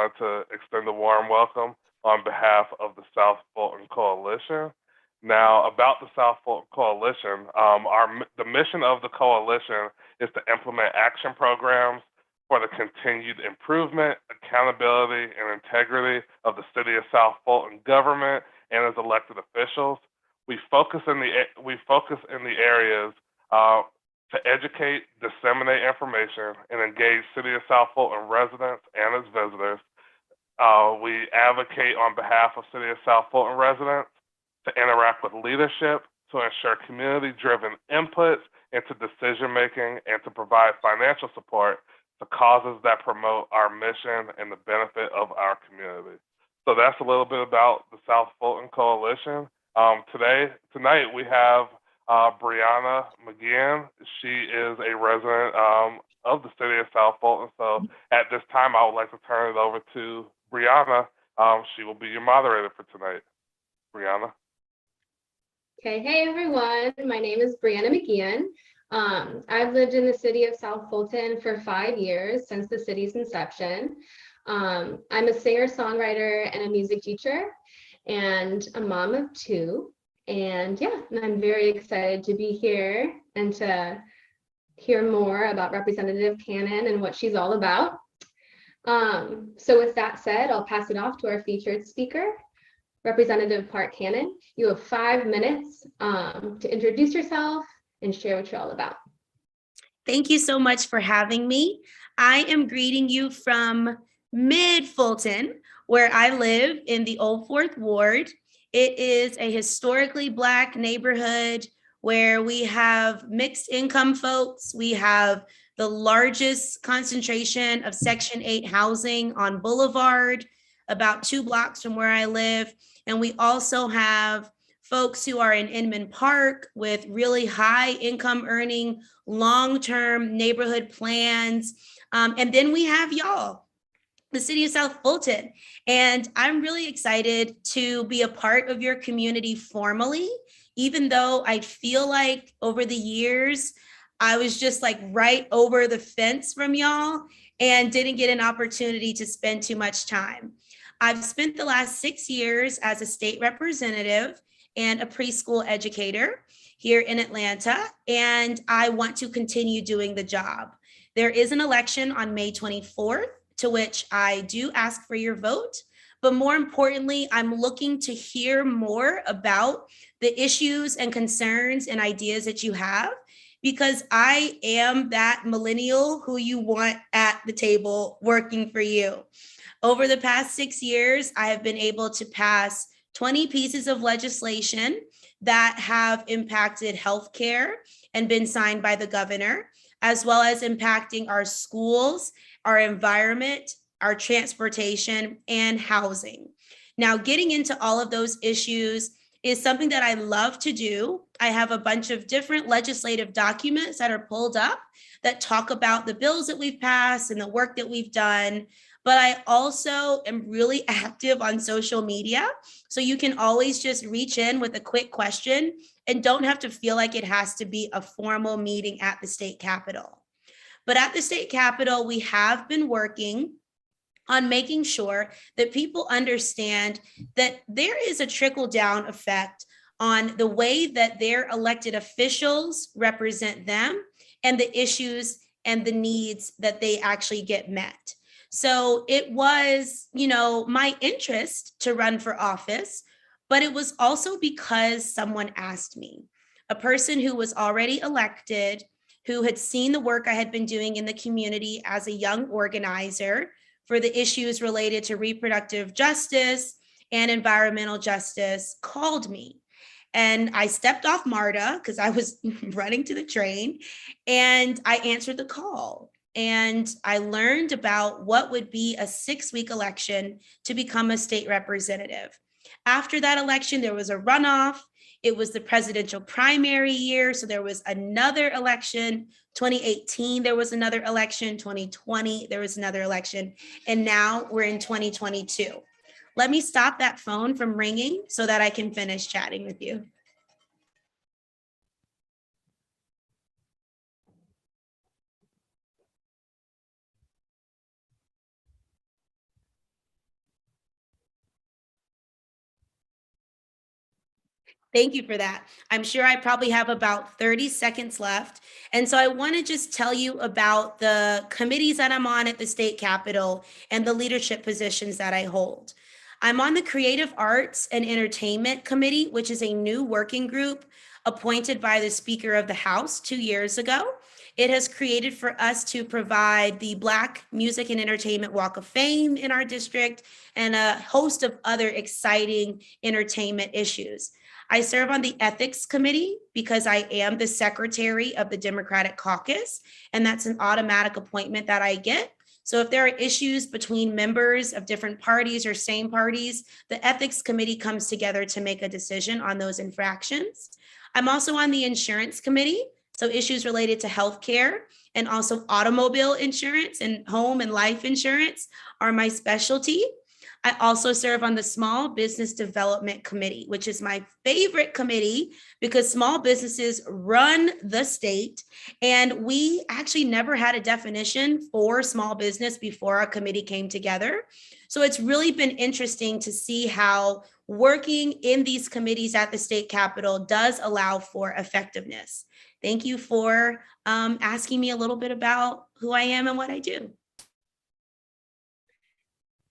wanted to extend a warm welcome on behalf of the South Fulton Coalition. Now, about the South Fulton Coalition, the mission of the coalition is to implement action programs for the continued improvement, accountability, and integrity of the City of South Fulton government and its elected officials. We focus in the areas to educate, disseminate information, and engage City of South Fulton residents and its visitors. We advocate on behalf of City of South Fulton residents to interact with leadership, to ensure community-driven inputs into decision-making, and to provide financial support to causes that promote our mission and the benefit of our community. So that's a little bit about the South Fulton Coalition. Tonight we have Brianna McGinn. She is a resident of the City of South Fulton. So at this time, I would like to turn it over to Brianna. She will be your moderator for tonight. Brianna. Okay, hey everyone, my name is Brianna McGeehan. I've lived in the city of South Fulton for 5 years since the city's inception. I'm a singer-songwriter and a music teacher and a mom of 2. And yeah, I'm very excited to be here and to hear more about Representative Cannon and what she's all about. So with that said, I'll pass it off to our featured speaker, Representative Park Cannon. You have 5 minutes to introduce yourself and share what you're all about. Thank you so much for having me. I am greeting you from Mid-Fulton, where I live in the Old Fourth Ward. It is a historically Black neighborhood where we have mixed income folks. We have the largest concentration of Section 8 housing on Boulevard, about 2 blocks from where I live. And we also have folks who are in Inman Park with really high income earning, long-term neighborhood plans. And then we have y'all, the City of South Fulton. And I'm really excited to be a part of your community formally, even though I feel like over the years, I was just like right over the fence from y'all and didn't get an opportunity to spend too much time. I've spent the last 6 years as a state representative and a preschool educator here in Atlanta, and I want to continue doing the job. There is an election on May 24th, to which I do ask for your vote, but more importantly, I'm looking to hear more about the issues and concerns and ideas that you have, because I am that millennial who you want at the table working for you. Over the past 6 years, I have been able to pass 20 pieces of legislation that have impacted healthcare and been signed by the governor, as well as impacting our schools, our environment, our transportation, and housing. Now, getting into all of those issues is something that I love to do. I have a bunch of different legislative documents that are pulled up that talk about the bills that we've passed and the work that we've done. But I also am really active on social media. So you can always just reach in with a quick question and don't have to feel like it has to be a formal meeting at the state capitol. But at the state capitol, we have been working on making sure that people understand that there is a trickle-down effect on the way that their elected officials represent them and the issues and the needs that they actually get met. So it was, my interest to run for office, but it was also because someone asked me, a person who was already elected, who had seen the work I had been doing in the community as a young organizer for the issues related to reproductive justice and environmental justice, called me. And I stepped off MARTA because I was running to the train, and I answered the call. And I learned about what would be a 6-week election to become a state representative. After that election, there was a runoff. It was the presidential primary year. So there was another election. 2018, there was another election. 2020, there was another election. And now we're in 2022. Let me stop that phone from ringing so that I can finish chatting with you. Thank you for that. I'm sure I probably have about 30 seconds left. And so I want to just tell you about the committees that I'm on at the state capitol and the leadership positions that I hold. I'm on the Creative Arts and Entertainment Committee, which is a new working group appointed by the Speaker of the House 2 years ago. It has created for us to provide the Black Music and Entertainment Walk of Fame in our district and a host of other exciting entertainment issues. I serve on the Ethics Committee because I am the secretary of the Democratic Caucus, and that's an automatic appointment that I get. So if there are issues between members of different parties or same parties, the Ethics Committee comes together to make a decision on those infractions. I'm also on the Insurance Committee, so issues related to healthcare and also automobile insurance and home and life insurance are my specialty. I also serve on the Small Business Development Committee, which is my favorite committee because small businesses run the state. And we actually never had a definition for small business before our committee came together. So it's really been interesting to see how working in these committees at the state capitol does allow for effectiveness. Thank you for asking me a little bit about who I am and what I do.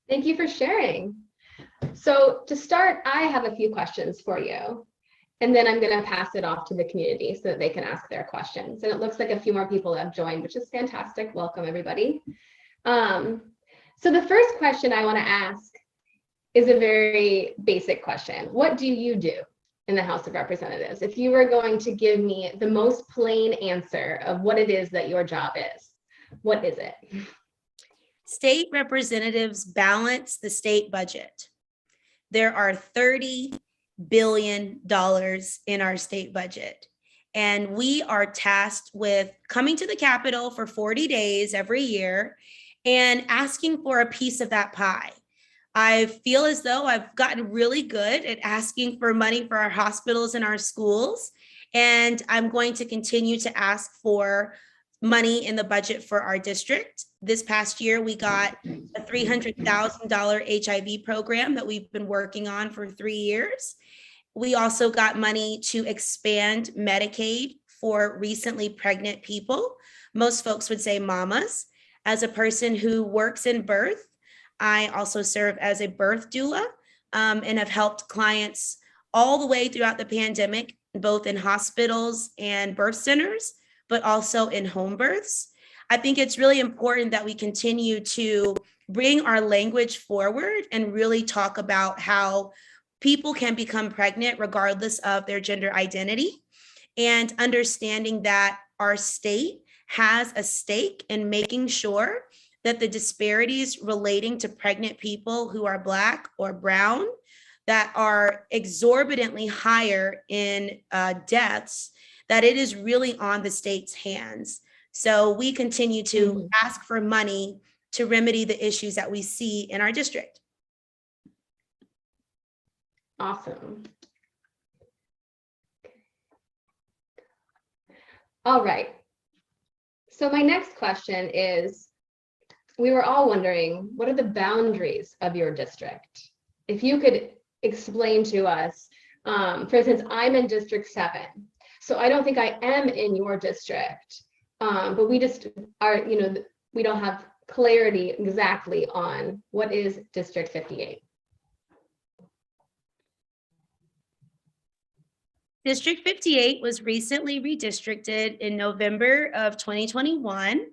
Thank you for sharing. So to start, I have a few questions for you, and then I'm going to pass it off to the community so that they can ask their questions. And it looks like a few more people have joined, which is fantastic. Welcome, everybody. So the first question I want to ask is a very basic question. What do you do in the House of Representatives? If you were going to give me the most plain answer of what it is that your job is, what is it? State representatives balance the state budget. There are $30 billion in our state budget. And we are tasked with coming to the Capitol for 40 days every year and asking for a piece of that pie. I feel as though I've gotten really good at asking for money for our hospitals and our schools. And I'm going to continue to ask for money in the budget for our district. This past year, we got a $300,000 HIV program that we've been working on for 3 years. We also got money to expand Medicaid for recently pregnant people. Most folks would say mamas. As a person who works in birth, I also serve as a birth doula and have helped clients all the way throughout the pandemic, both in hospitals and birth centers, but also in home births. I think it's really important that we continue to bring our language forward and really talk about how people can become pregnant regardless of their gender identity, and understanding that our state has a stake in making sure that the disparities relating to pregnant people who are Black or brown that are exorbitantly higher in deaths, that it is really on the state's hands. So we continue to ask for money to remedy the issues that we see in our district. Awesome. All right. So my next question is, we were all wondering, what are the boundaries of your district? If you could explain to us, for instance, I'm in District 7. So I don't think I am in your district, but we just are, we don't have clarity exactly on what is District 58. District 58 was recently redistricted in November of 2021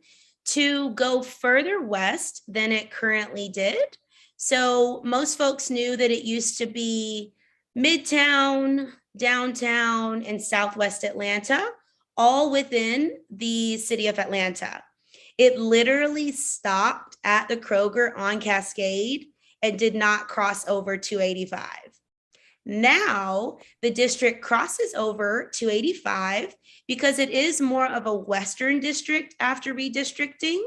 to go further west than it currently did. So most folks knew that it used to be Midtown, downtown, and Southwest Atlanta, all within the city of Atlanta. It literally stopped at the Kroger on Cascade and did not cross over 285. Now the district crosses over 285 because it is more of a Western district after redistricting.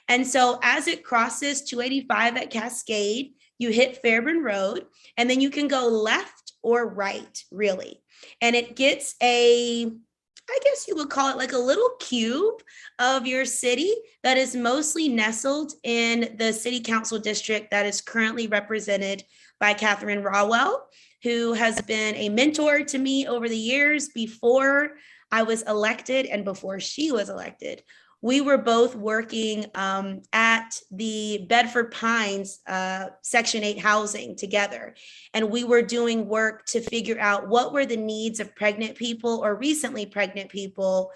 And so as it crosses 285 at Cascade, you hit Fairburn Road, and then you can go left or right, really. And it gets a I guess you would call it like a little cube of your city that is mostly nestled in the city council district that is currently represented by Catherine Rawell, who has been a mentor to me over the years before I was elected and before she was elected. We were both working at the Bedford Pines Section 8 housing together. And we were doing work to figure out what were the needs of pregnant people or recently pregnant people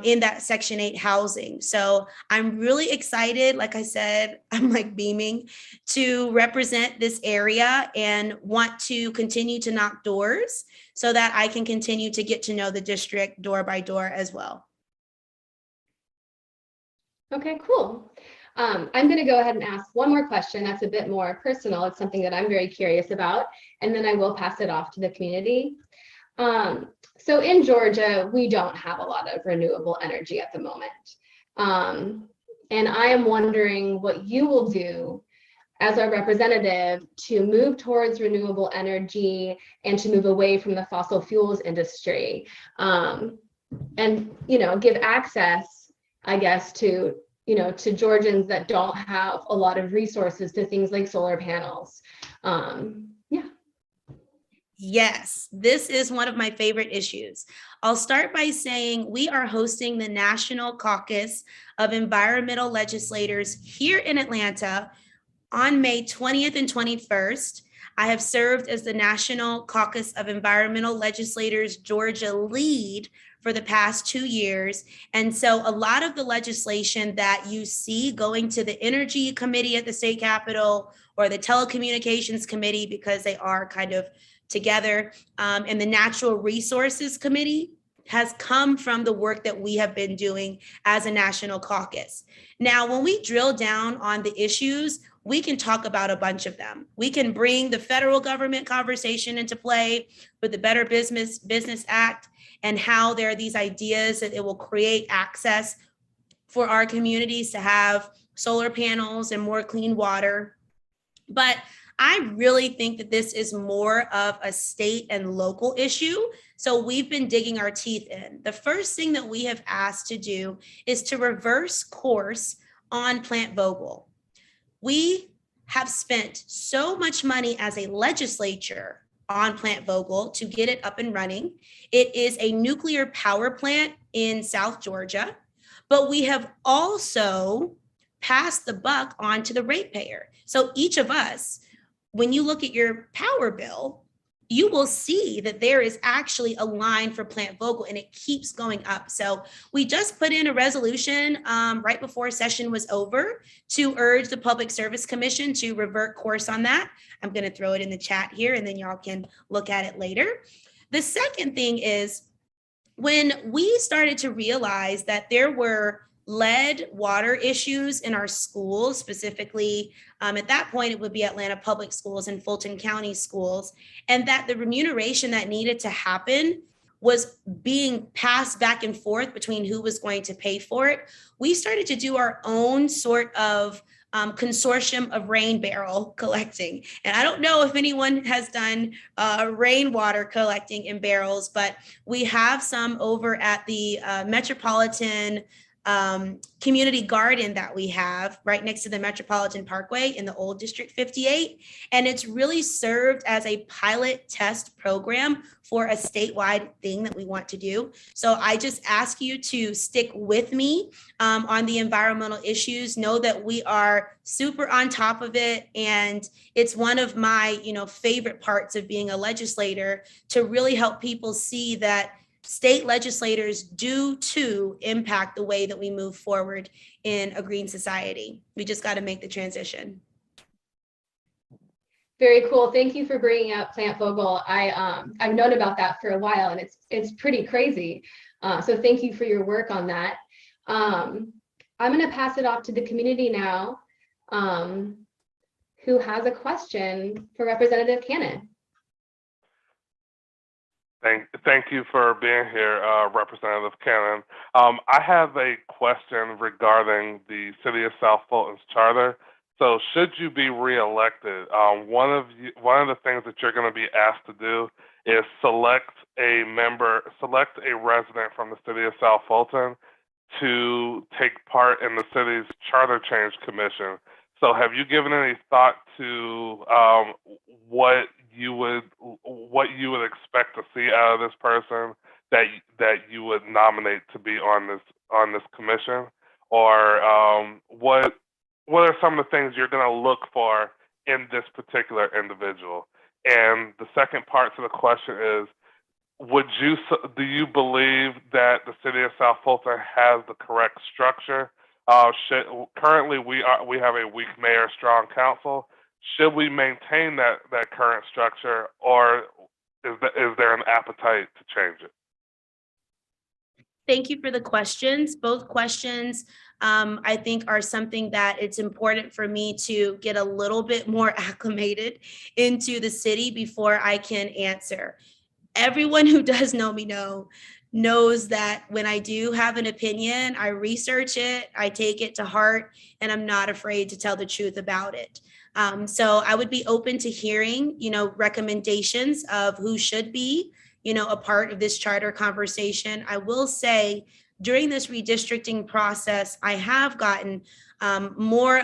in that Section 8 housing. So I'm really excited. Like I said, I'm like beaming to represent this area and want to continue to knock doors so that I can continue to get to know the district door by door as well. Okay, cool. I'm going to go ahead and ask one more question that's a bit more personal. It's something that I'm very curious about, and then I will pass it off to the community. So in Georgia, we don't have a lot of renewable energy at the moment. And I am wondering what you will do as our representative to move towards renewable energy and to move away from the fossil fuels industry. And, give access, I guess, to Georgians that don't have a lot of resources to things like solar panels. Yes, this is one of my favorite issues. I'll start by saying we are hosting the National Caucus of Environmental Legislators here in Atlanta on May 20th and 21st. I have served as the National Caucus of Environmental Legislators Georgia lead for the past 2 years. And so a lot of the legislation that you see going to the Energy Committee at the state capitol or the Telecommunications Committee, because they are kind of together, and the Natural Resources Committee has come from the work that we have been doing as a national caucus. Now, when we drill down on the issues, we can talk about a bunch of them. We can bring the federal government conversation into play with the Better Business Act and how there are these ideas that it will create access for our communities to have solar panels and more clean water. But I really think that this is more of a state and local issue. So we've been digging our teeth in. The first thing that we have asked to do is to reverse course on Plant Vogtle. We have spent so much money as a legislature on Plant Vogtle to get it up and running. It is a nuclear power plant in South Georgia, but we have also passed the buck on to the ratepayer. So each of us, when you look at your power bill, you will see that there is actually a line for Plant Vogtle and it keeps going up. So we just put in a resolution right before session was over to urge the Public Service Commission to revert course on that. I'm going to throw it in the chat here and then y'all can look at it later. The second thing is when we started to realize that there were lead water issues in our schools, specifically at that point, it would be Atlanta Public Schools and Fulton County Schools, and that the remuneration that needed to happen was being passed back and forth between who was going to pay for it. We started to do our own sort of consortium of rain barrel collecting. And I don't know if anyone has done rainwater collecting in barrels, but we have some over at the Metropolitan community garden that we have right next to the Metropolitan Parkway in the old District 58. And it's really served as a pilot test program for a statewide thing that we want to do. So I just ask you to stick with me on the environmental issues. Know that we are super on top of it. And it's one of my, favorite parts of being a legislator, to really help people see that state legislators do too impact the way that we move forward in a green society. We just got to make the transition. Very cool. Thank you for bringing up Plant Vogtle. I've known about that for a while, and it's pretty crazy. So thank you for your work on that. I'm going to pass it off to the community now, who has a question for Representative Cannon. Thank you for being here, Representative Cannon. I have a question regarding the City of South Fulton's charter. So, should you be reelected, one of the things that you're going to be asked to do is select a resident from the city of South Fulton to take part in the city's charter change commission. So have you given any thought to what you would expect to see out of this person that you would nominate to be on this commission, or what are some of the things you're going to look for in this particular individual? And the second part to the question is, do you believe that the city of South Fulton has the correct structure? Currently, we have a weak mayor, strong council. Should we maintain that current structure, or is there an appetite to change it? Thank you for the questions. Both questions, I think, are something that it's important for me to get a little bit more acclimated into the city before I can answer. Everyone who does know me knows that when I do have an opinion, I research it, I take it to heart, and I'm not afraid to tell the truth about it. So I would be open to hearing, recommendations of who should be, a part of this charter conversation. I will say during this redistricting process, I have gotten more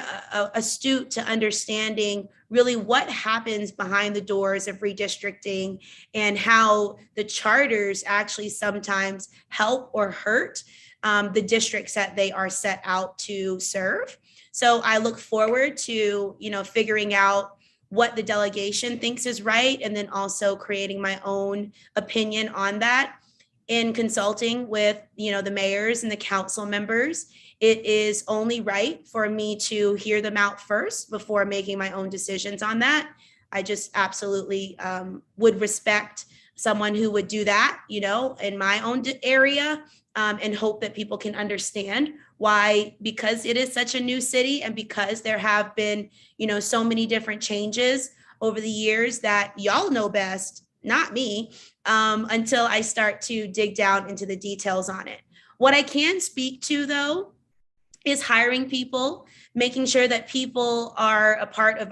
astute to understanding really what happens behind the doors of redistricting and how the charters actually sometimes help or hurt the districts that they are set out to serve. So I look forward to, figuring out what the delegation thinks is right, and then also creating my own opinion on that in consulting with, the mayors and the council members. It is only right for me to hear them out first before making my own decisions on that. I just absolutely would respect someone who would do that, in my own area, and hope that people can understand why, because it is such a new city and because there have been, so many different changes over the years, that y'all know best, not me, until I start to dig down into the details on it. What I can speak to, though, is hiring people, making sure that people are a part of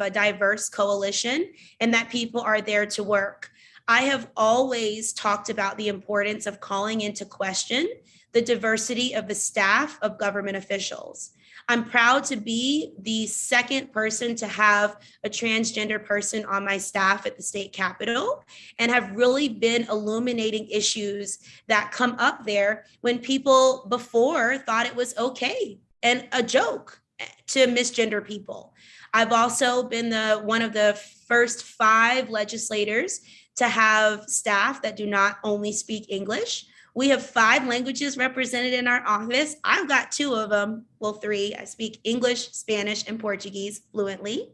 a diverse coalition and that people are there to work. I have always talked about the importance of calling into question the diversity of the staff of government officials. I'm proud to be the second person to have a transgender person on my staff at the state capitol, and have really been illuminating issues that come up there when people before thought it was okay and a joke to misgender people. I've also been one of the first 5 legislators to have staff that do not only speak English. We have 5 languages represented in our office. I've got 2 of them, well, 3. I speak English, Spanish, and Portuguese fluently.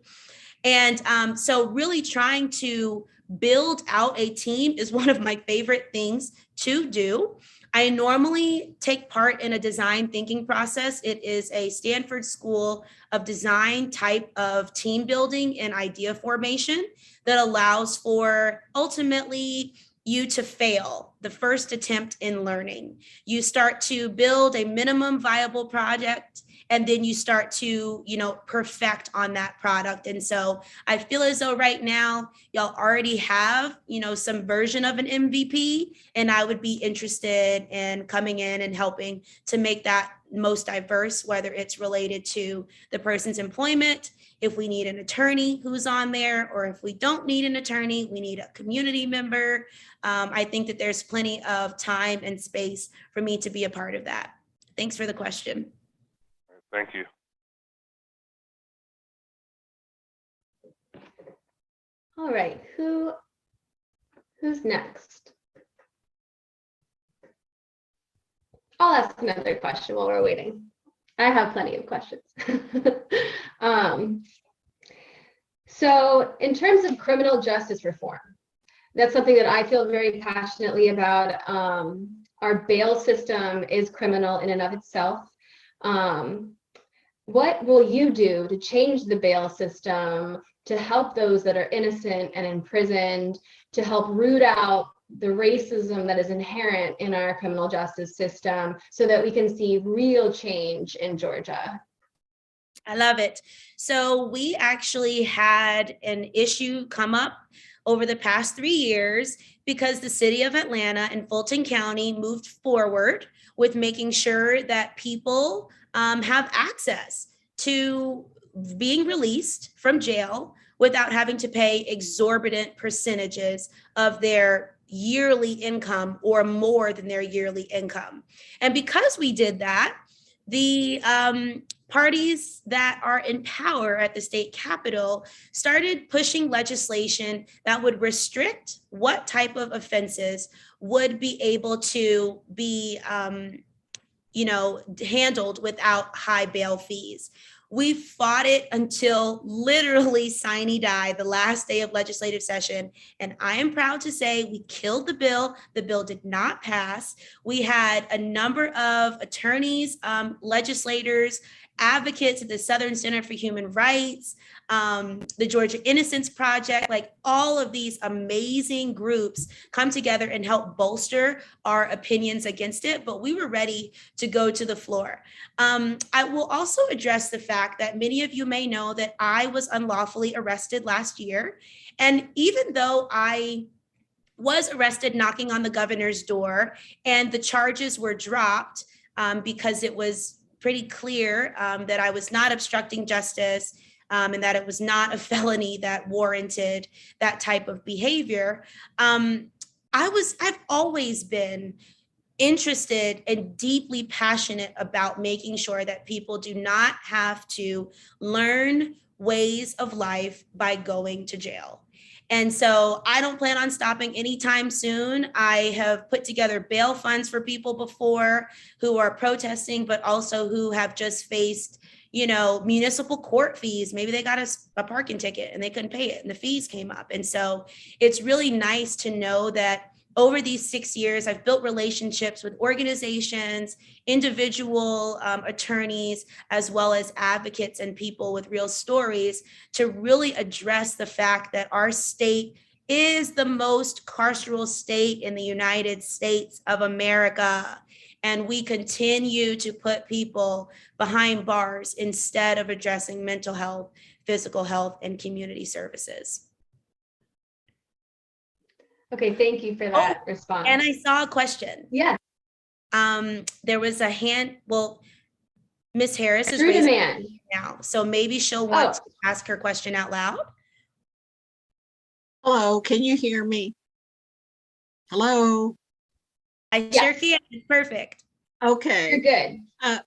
And so really trying to build out a team is one of my favorite things to do. I normally take part in a design thinking process. It is a Stanford School of Design type of team building and idea formation that allows for ultimately you to fail the first attempt in learning. You start to build a minimum viable project, and then you start to, perfect on that product. And so I feel as though right now y'all already have, some version of an MVP, and I would be interested in coming in and helping to make that most diverse, whether it's related to the person's employment, if we need an attorney who's on there, or if we don't need an attorney, we need a community member. I think that there's plenty of time and space for me to be a part of that. Thanks for the question. Thank you. All right, who's next? I'll ask another question while we're waiting. I have plenty of questions. So in terms of criminal justice reform, that's something that I feel very passionately about. Our bail system is criminal in and of itself. What will you do to change the bail system to help those that are innocent and imprisoned, to help root out the racism that is inherent in our criminal justice system, so that we can see real change in Georgia? I love it. So we actually had an issue come up over the past 3 years because the city of Atlanta and Fulton County moved forward with making sure that people have access to being released from jail without having to pay exorbitant percentages of their yearly income or more than their yearly income. And because we did that, the parties that are in power at the state capitol started pushing legislation that would restrict what type of offenses would be able to be handled without high bail fees. We fought it until literally sine die, the last day of legislative session. And I am proud to say we killed the bill. The bill did not pass. We had a number of attorneys, legislators, advocates at the Southern Center for Human Rights, the Georgia Innocence Project, like all of these amazing groups come together and help bolster our opinions against it, but we were ready to go to the floor. I will also address the fact that many of you may know that I was unlawfully arrested last year. And even though I was arrested knocking on the governor's door and the charges were dropped because it was pretty clear that I was not obstructing justice and that it was not a felony that warranted that type of behavior. I've always been interested and deeply passionate about making sure that people do not have to learn ways of life by going to jail. And so I don't plan on stopping anytime soon. I have put together bail funds for people before who are protesting, but also who have just faced, municipal court fees. Maybe they got a parking ticket and they couldn't pay it and the fees came up. And so it's really nice to know that over these 6 years, I've built relationships with organizations, individual attorneys, as well as advocates and people with real stories to really address the fact that our state is the most carceral state in the United States of America. And we continue to put people behind bars instead of addressing mental health, physical health, and community services. Okay, thank you for that response. And I saw a question. Yeah. There was a hand. Well, Miss Harris is Through the raising man now, so maybe she'll want to ask her question out loud. Hello, can you hear me? Hello. I sure can. It's perfect. Okay. You're good.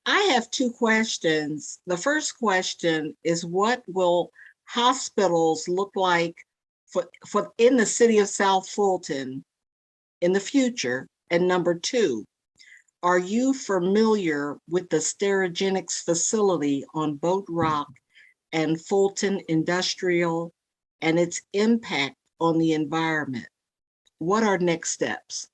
I have two questions. The first question is, what will hospitals look like for in the city of South Fulton in the future? And number two, are you familiar with the Sterigenics facility on Boat Rock and Fulton Industrial and its impact on the environment? What are next steps?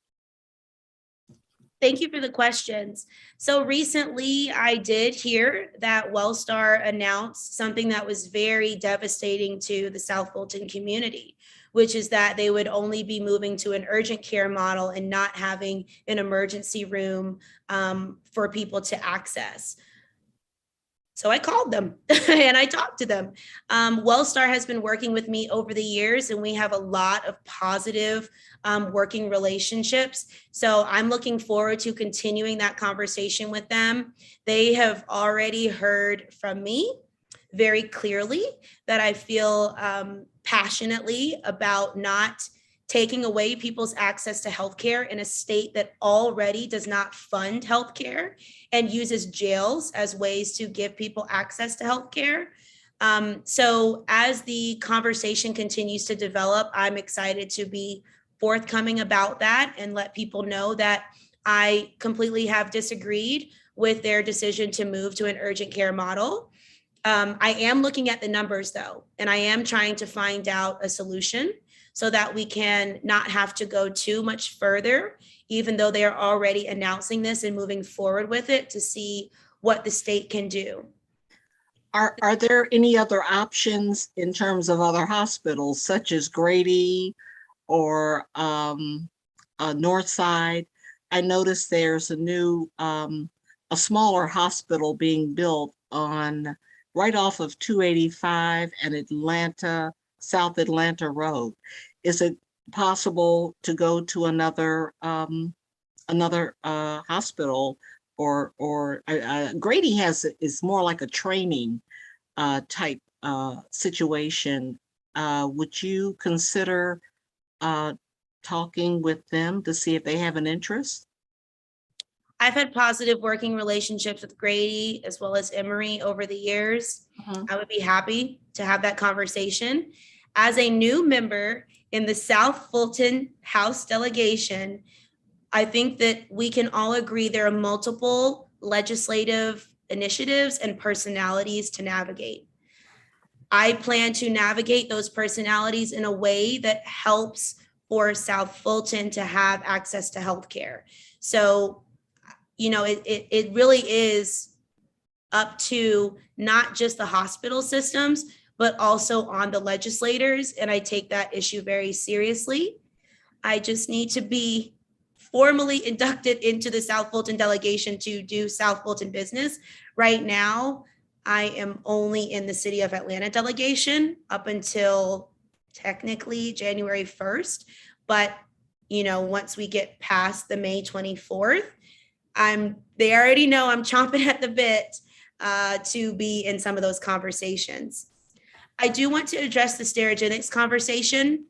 Thank you for the questions. So recently I did hear that Wellstar announced something that was very devastating to the South Fulton community, which is that they would only be moving to an urgent care model and not having an emergency room for people to access. So I called them and I talked to them. Wellstar has been working with me over the years, and we have a lot of positive working relationships. So I'm looking forward to continuing that conversation with them. They have already heard from me very clearly that I feel passionately about not taking away people's access to healthcare in a state that already does not fund healthcare and uses jails as ways to give people access to healthcare. So as the conversation continues to develop, I'm excited to be forthcoming about that and let people know that I completely have disagreed with their decision to move to an urgent care model. I am looking at the numbers though, and I am trying to find out a solution so that we can not have to go too much further, even though they are already announcing this and moving forward with it, to see what the state can do. Are there any other options in terms of other hospitals, such as Grady or Northside? I noticed there's a new, a smaller hospital being built on right off of 285 and Atlanta South Atlanta Road. Is it possible to go to another hospital, or Grady is more like a training type situation? Would you consider talking with them to see if they have an interest? I've had positive working relationships with Grady as well as Emory over the years. I would be happy to have that conversation. As a new member in the South Fulton House delegation, I think that we can all agree there are multiple legislative initiatives and personalities to navigate. I plan to navigate those personalities in a way that helps for South Fulton to have access to healthcare. So, you know, it really is up to not just the hospital systems, but also on the legislators. And I take that issue very seriously. I just need to be formally inducted into the South Fulton delegation to do South Fulton business. Right now, I am only in the City of Atlanta delegation up until technically January 1st. But, you know, once we get past the May 24th, they already know I'm chomping at the bit to be in some of those conversations. I do want to address the Sterigenics conversation.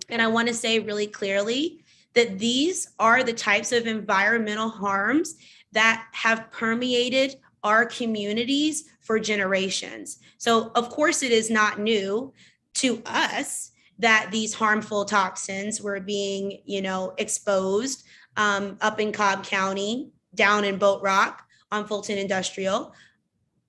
And I want to say really clearly that these are the types of environmental harms that have permeated our communities for generations. So of course it is not new to us that these harmful toxins were being, you know, exposed up in Cobb County, down in Boat Rock on Fulton Industrial.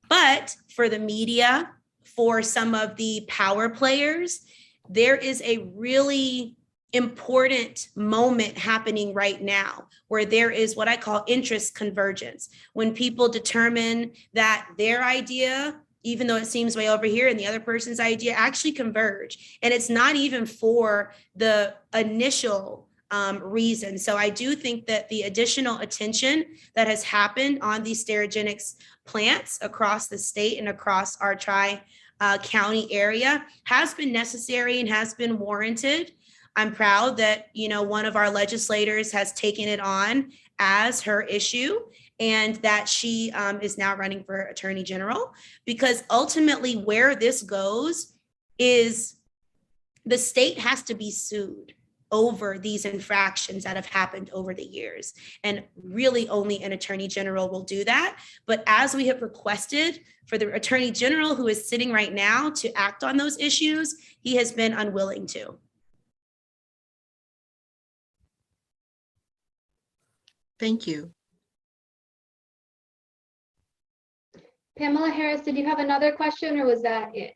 But for the media, for some of the power players, there is a really important moment happening right now where there is what I call interest convergence. When people determine that their idea, even though it seems way over here, and the other person's idea actually converge. And it's not even for the initial reason. So I do think that the additional attention that has happened on these Sterigenics plants across the state and across our tri-county area has been necessary and has been warranted. I'm proud that, you know, one of our legislators has taken it on as her issue, and that she is now running for Attorney General, because ultimately where this goes is the state has to be sued over these infractions that have happened over the years. And really only an Attorney General will do that. But as we have requested for the Attorney General who is sitting right now to act on those issues, he has been unwilling to. Thank you. Pamela Harris, did you have another question or was that it?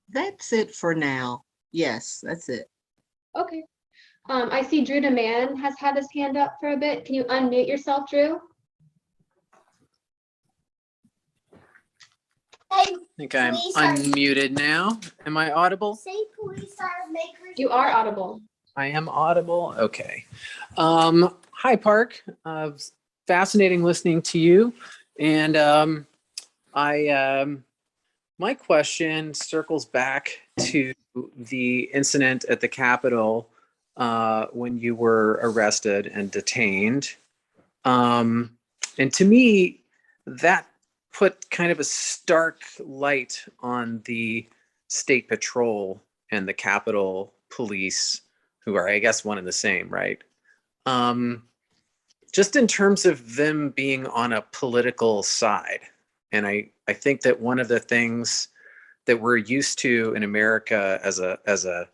That's it for now. Yes, that's it. Okay. I see Drew DeMann has had his hand up for a bit. Can you unmute yourself, Drew? I think I'm unmuted now. Am I audible? You are audible. I am audible. Okay. Hi, Park. Fascinating listening to you. And my question circles back to the incident at the Capitol when you were arrested and detained. And to me, that put kind of a stark light on the State Patrol and the Capitol Police, who are, I guess, one and the same, right? Just in terms of them being on a political side. And I think that one of the things that we're used to in America as a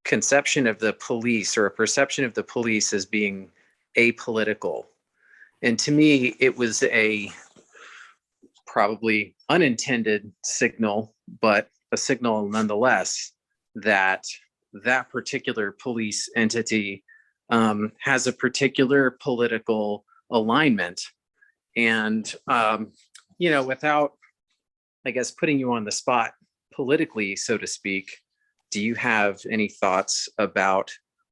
conception of the police, or a perception of the police, as being apolitical. And to me, it was a probably unintended signal, but a signal nonetheless, that that particular police entity has a particular political alignment. And, you know, without, I guess, putting you on the spot politically, so to speak, do you have any thoughts about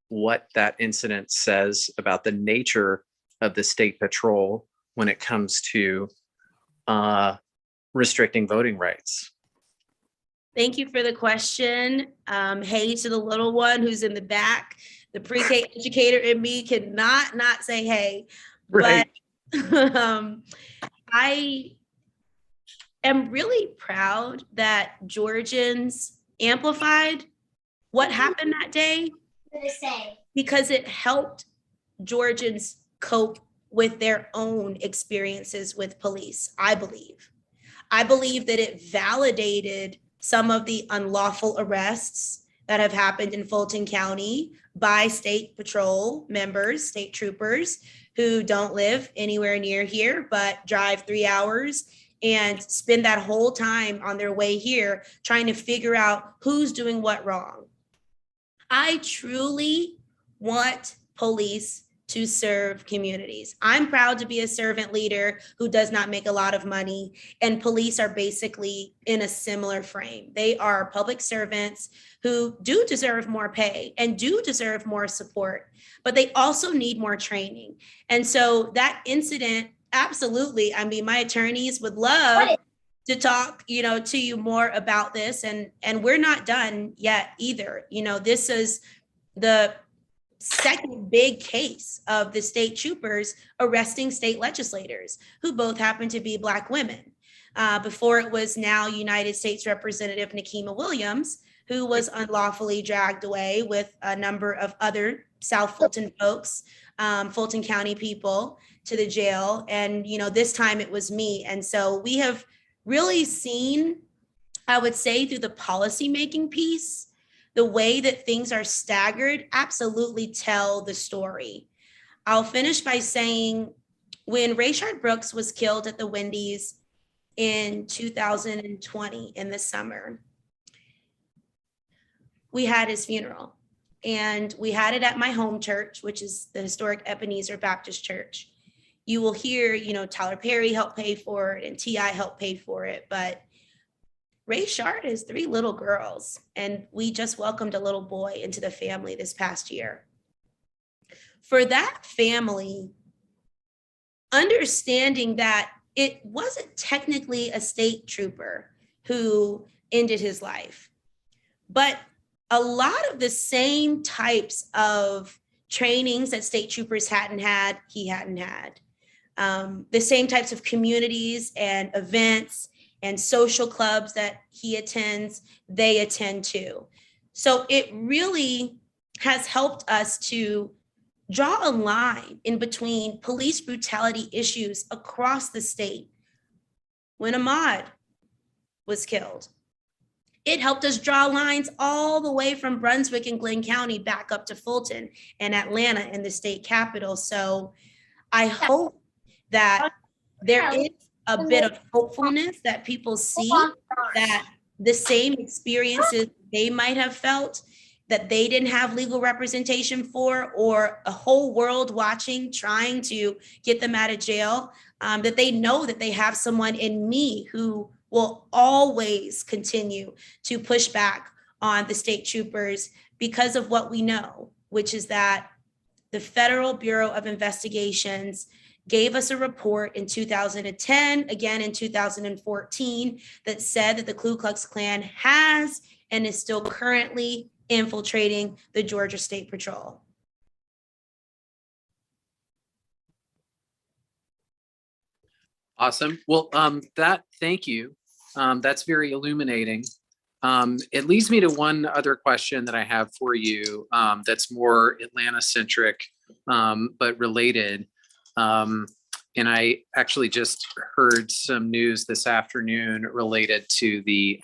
what that incident says about the nature of the State Patrol when it comes to restricting voting rights? Thank you for the question. Hey to the little one who's in the back. The pre-K educator in me cannot not say hey. Right. But I am really proud that Georgians amplified what happened that day because it helped Georgians cope with their own experiences with police, I believe. I believe that it validated some of the unlawful arrests that have happened in Fulton County by state patrol members, state troopers who don't live anywhere near here, but drive 3 hours and spend that whole time on their way here trying to figure out who's doing what wrong. I truly want police to serve communities. I'm proud to be a servant leader who does not make a lot of money, and police are basically in a similar frame. They are public servants who do deserve more pay and do deserve more support, but they also need more training. And so that incident, absolutely, I mean, my attorneys would love to talk, to you more about this, and we're not done yet either. This is the second big case of the state troopers arresting state legislators who both happen to be Black women. Before it was now United States Representative Nikema Williams, who was unlawfully dragged away with a number of other South Fulton folks, Fulton County people, to the jail. And, this time it was me. And so we have really seen, I would say, through the policymaking piece, the way that things are staggered absolutely tell the story. I'll finish by saying when Rayshard Brooks was killed at the Wendy's in 2020 in the summer, we had his funeral, and we had it at my home church, which is the historic Ebenezer Baptist Church. You will hear, Tyler Perry helped pay for it and T.I. helped pay for it, but Rayshard has 3 little girls, and we just welcomed a little boy into the family this past year. For that family, understanding that it wasn't technically a state trooper who ended his life, but a lot of the same types of trainings that state troopers hadn't had, he hadn't had. The same types of communities and events and social clubs that he attends, they attend too. So it really has helped us to draw a line in between police brutality issues across the state. When Ahmaud was killed, it helped us draw lines all the way from Brunswick and Glenn County back up to Fulton and Atlanta in the state capital. So I hope that there is a bit of hopefulness that people see that the same experiences they might have felt that they didn't have legal representation for, or a whole world watching, trying to get them out of jail, that they know that they have someone in me who will always continue to push back on the state troopers because of what we know, which is that the Federal Bureau of Investigations gave us a report in 2010, again in 2014, that said that the Ku Klux Klan has and is still currently infiltrating the Georgia State Patrol. Awesome. Well, thank you. That's very illuminating. It leads me to one other question that I have for you, that's more Atlanta centric, but related. And I actually just heard some news this afternoon related to the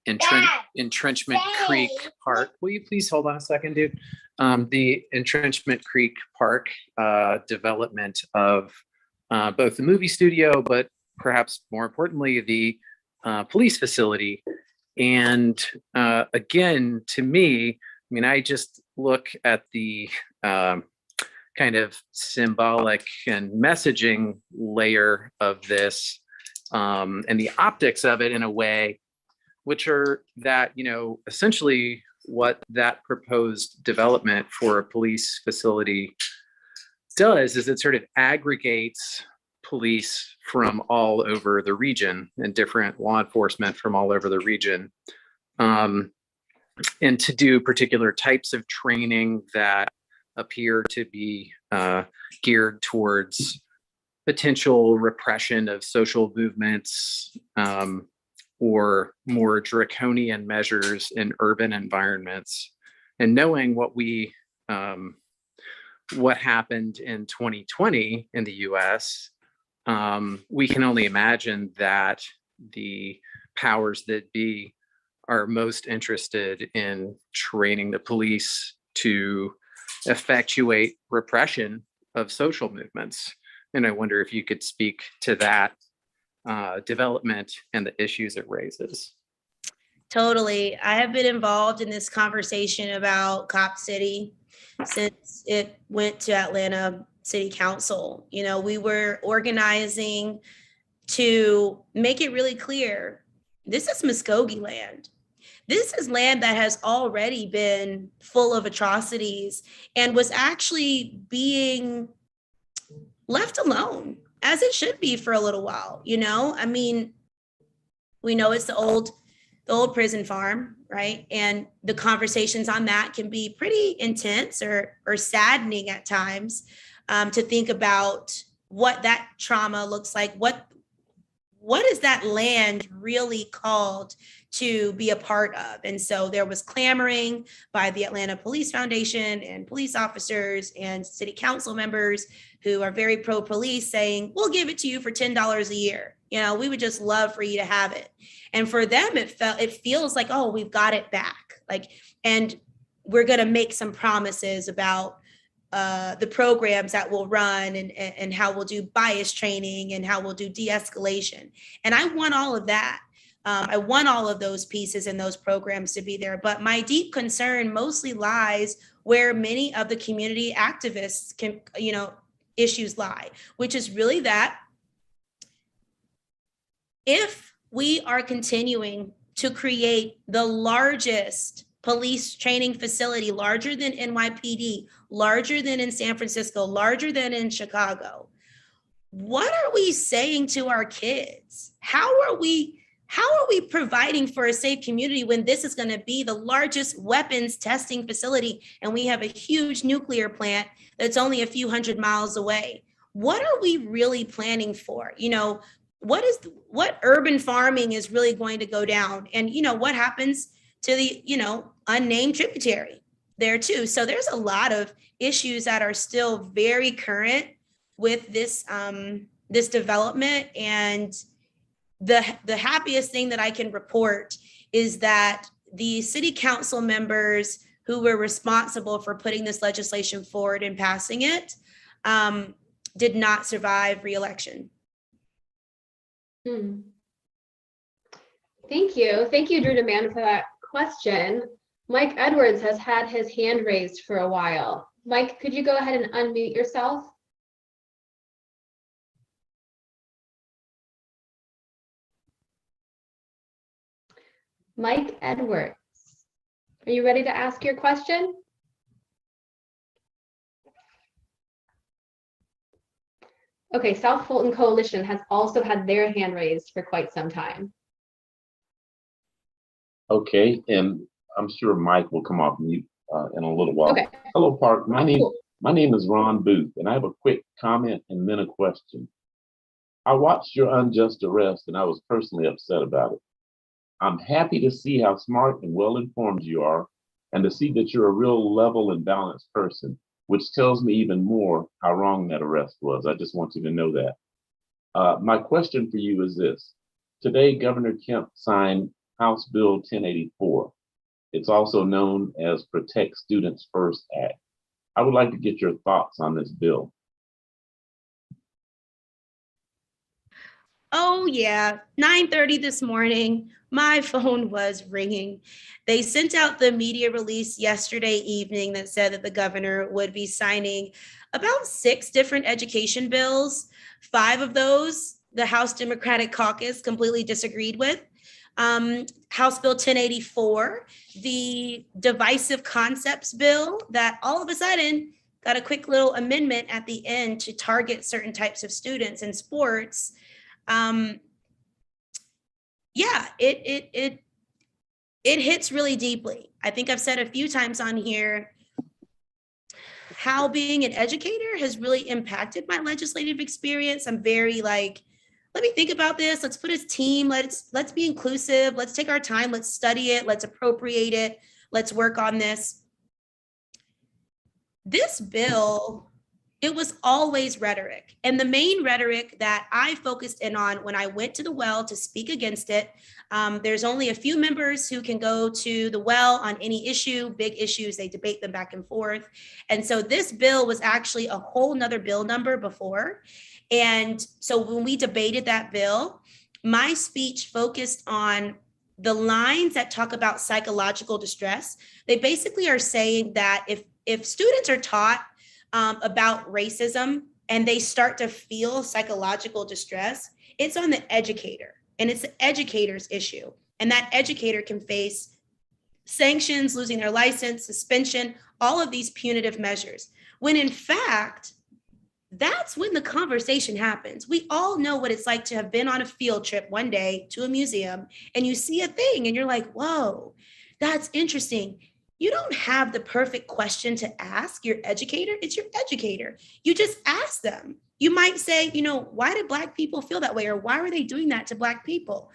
Entrenchment Creek Park. Will you please hold on a second, dude? The Entrenchment Creek Park development of both the movie studio, but perhaps more importantly, the police facility. And again, to me, I mean, I just look at the kind of symbolic and messaging layer of this, and the optics of it in a way, which are that, essentially what that proposed development for a police facility does is it sort of aggregates police from all over the region and different law enforcement from all over the region and to do particular types of training that appear to be geared towards potential repression of social movements, or more draconian measures in urban environments. And knowing what happened in 2020 in the US, we can only imagine that the powers that be are most interested in training the police to effectuate repression of social movements. And I wonder if you could speak to that development and the issues it raises. Totally. I have been involved in this conversation about Cop City since it went to Atlanta City Council. You know, we were organizing to make it really clear, this is Muskogee land. This is land that has already been full of atrocities and was actually being left alone, as it should be for a little while. You know, I mean, we know it's the old prison farm, right? And the conversations on that can be pretty intense or saddening at times, to think about what that trauma looks like. What is that land really called to be a part of? And so there was clamoring by the Atlanta Police Foundation and police officers and city council members who are very pro-police saying, we'll give it to you for $10 a year. You know, we would just love for you to have it. And for them, it feels like, oh, we've got it back. Like, and we're going to make some promises about the programs that we'll run and how we'll do bias training and how we'll do de-escalation. And I want all of that. I want all of those pieces and those programs to be there. But my deep concern mostly lies where many of the community activists issues lie, which is really that if we are continuing to create the largest police training facility, larger than NYPD, larger than in San Francisco, larger than in Chicago, what are we saying to our kids? How are we providing for a safe community when this is going to be the largest weapons testing facility and we have a huge nuclear plant that's only a few hundred miles away? What are we really planning for? You know, what urban farming is really going to go down? And, you know, what happens to the, unnamed tributary there too? So there's a lot of issues that are still very current with this, this development. And the happiest thing that I can report is that the city council members who were responsible for putting this legislation forward and passing it did not survive re-election. Thank you. Thank you, Drew Demand, for that question. Mike Edwards has had his hand raised for a while. Mike, could you go ahead and unmute yourself? Mike Edwards, are you ready to ask your question? Okay, South Fulton Coalition has also had their hand raised for quite some time. Okay, and I'm sure Mike will come off mute in a little while. Okay. Hello, Park. My name is Ron Booth, and I have a quick comment and then a question. I watched your unjust arrest, and I was personally upset about it. I'm happy to see how smart and well-informed you are, and to see that you're a real level and balanced person, which tells me even more how wrong that arrest was. I just want you to know that. My question for you is this. Today, Governor Kemp signed House Bill 1084. It's also known as Protect Students First Act. I would like to get your thoughts on this bill. Oh yeah, 9:30 this morning, my phone was ringing. They sent out the media release yesterday evening that said that the governor would be signing about 6 different education bills. 5 of those, the House Democratic Caucus completely disagreed with. House Bill 1084, the divisive concepts bill that all of a sudden got a quick little amendment at the end to target certain types of students in sports. Yeah, it hits really deeply. I think I've said a few times on here how being an educator has really impacted my legislative experience. I'm very like, let me think about this. Let's put a team. Let's be inclusive. Let's take our time. Let's study it. Let's appropriate it. Let's work on this. This bill, it was always rhetoric. And the main rhetoric that I focused in on when I went to the well to speak against it, there's only a few members who can go to the well on any issue, big issues, they debate them back and forth. And so this bill was actually a whole nother bill number before. And so when we debated that bill, my speech focused on the lines that talk about psychological distress. They basically are saying that if students are taught about racism and they start to feel psychological distress, it's on the educator, and it's the educator's issue. And that educator can face sanctions, losing their license, suspension, all of these punitive measures. When in fact, that's when the conversation happens. We all know what it's like to have been on a field trip one day to a museum and you see a thing and you're like, whoa, that's interesting. You don't have the perfect question to ask your educator. It's your educator. You just ask them. You might say, why did Black people feel that way? Or why were they doing that to Black people?